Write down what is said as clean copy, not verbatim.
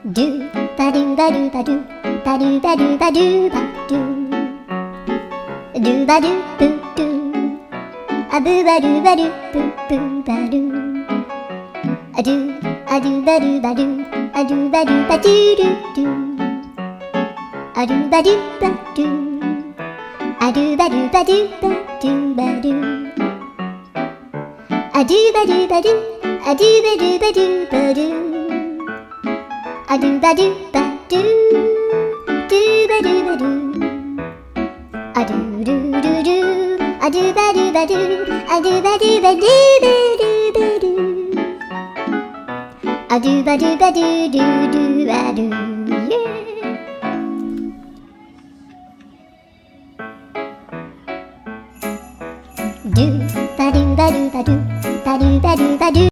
Do ba do ba do ba do ba do ba do ba do ba do do ba do boo do a boo ba do ba do boo boo ba do a do ba do ba do a do ba do ba do do do a do ba do ba do a do ba do ba do ba do ba do a do ba do ba do a do ba do ba do ba do a do ba do ba do do ba do ba do a do do do do a do ba do ba do a do ba do ba do ba do ba do a do ba do ba do do do ba do yeah. Do ba do ba do ba do